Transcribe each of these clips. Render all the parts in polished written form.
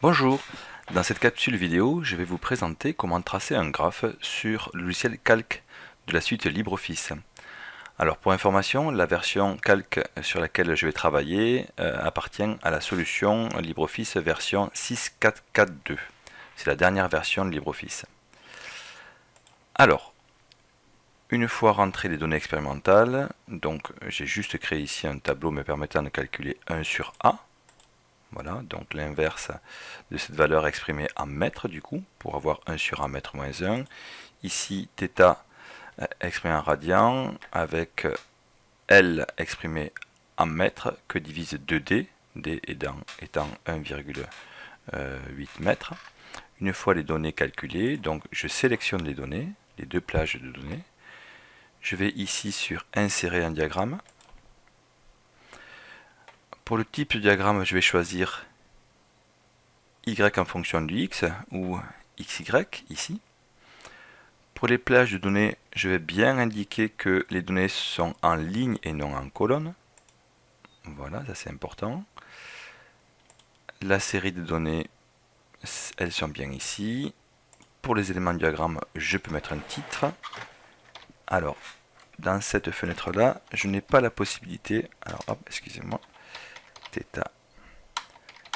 Bonjour, dans cette capsule vidéo, je vais vous présenter comment tracer un graphe sur le logiciel Calc de la suite LibreOffice. Alors pour information, la version Calc sur laquelle je vais travailler appartient à la solution LibreOffice version 6.4.4.2. C'est la dernière version de LibreOffice. Alors, une fois rentrées les données expérimentales, donc j'ai juste créé ici un tableau me permettant de calculer 1 sur A. Voilà, donc l'inverse de cette valeur exprimée en mètres du coup, pour avoir 1 sur 1 mètre moins 1. Ici, θ exprimé en radians, avec L exprimé en mètres, que divise 2D, D étant 1,8 mètres. Une fois les données calculées, donc je sélectionne les données, les deux plages de données. Je vais ici sur Insérer un diagramme. Pour le type de diagramme, je vais choisir Y en fonction du X ou XY ici. Pour les plages de données, je vais bien indiquer que les données sont en ligne et non en colonne. Voilà, ça c'est important. La série de données, elles sont bien ici. Pour les éléments du diagramme, je peux mettre un titre. Alors, dans cette fenêtre-là, je n'ai pas la possibilité, alors hop, excusez-moi, θ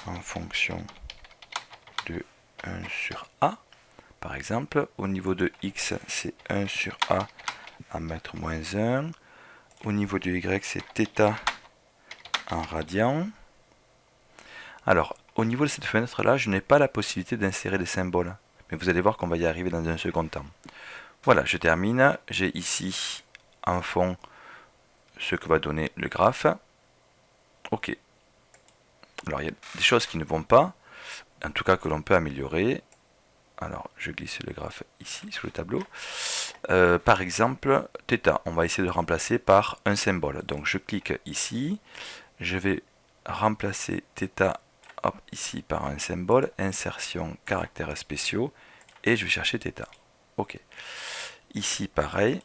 en fonction de 1 sur A. Par exemple, au niveau de X, c'est 1 sur A à mètre moins 1. Au niveau de Y, c'est θ en radians. Alors, au niveau de cette fenêtre-là, je n'ai pas la possibilité d'insérer des symboles. Mais vous allez voir qu'on va y arriver dans un second temps. Voilà, je termine. J'ai ici en fond ce que va donner le graphe. Ok. Alors, il y a des choses qui ne vont pas, en tout cas que l'on peut améliorer. Alors, je glisse le graphe ici, sur le tableau. Par exemple, θ, on va essayer de remplacer par un symbole. Donc, je clique ici. Je vais remplacer θ ici par un symbole, insertion, caractères spéciaux, et je vais chercher θ. Ok. Ici, pareil,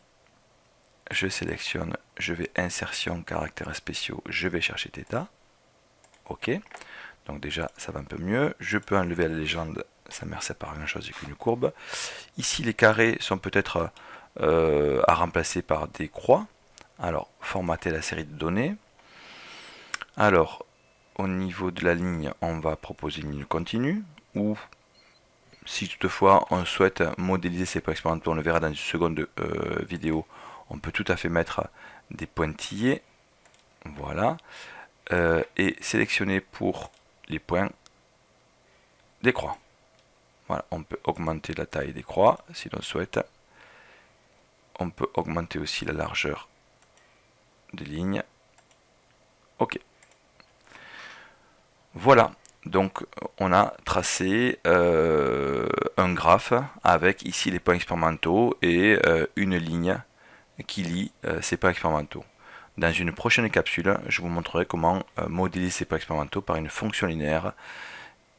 je sélectionne, je vais insertion, caractères spéciaux, je vais chercher θ. Ok. Donc déjà, ça va un peu mieux. Je peux enlever la légende, ça ne me sert pas à grand chose qu'une courbe. Ici, les carrés sont peut-être à remplacer par des croix. Alors, formater la série de données. Alors, au niveau de la ligne, on va proposer une ligne continue, ou si toutefois on souhaite modéliser ces points expérimentaux, on le verra dans une seconde vidéo, on peut tout à fait mettre des pointillés, voilà, et sélectionner pour les points des croix. Voilà, on peut augmenter la taille des croix si l'on souhaite. On peut augmenter aussi la largeur des lignes. Ok. Voilà, donc on a tracé un graphe avec ici les points expérimentaux et une ligne qui lie ces points expérimentaux. Dans une prochaine capsule, je vous montrerai comment modéliser ces points expérimentaux par une fonction linéaire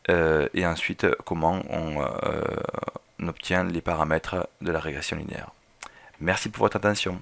et ensuite comment on obtient les paramètres de la régression linéaire. Merci pour votre attention.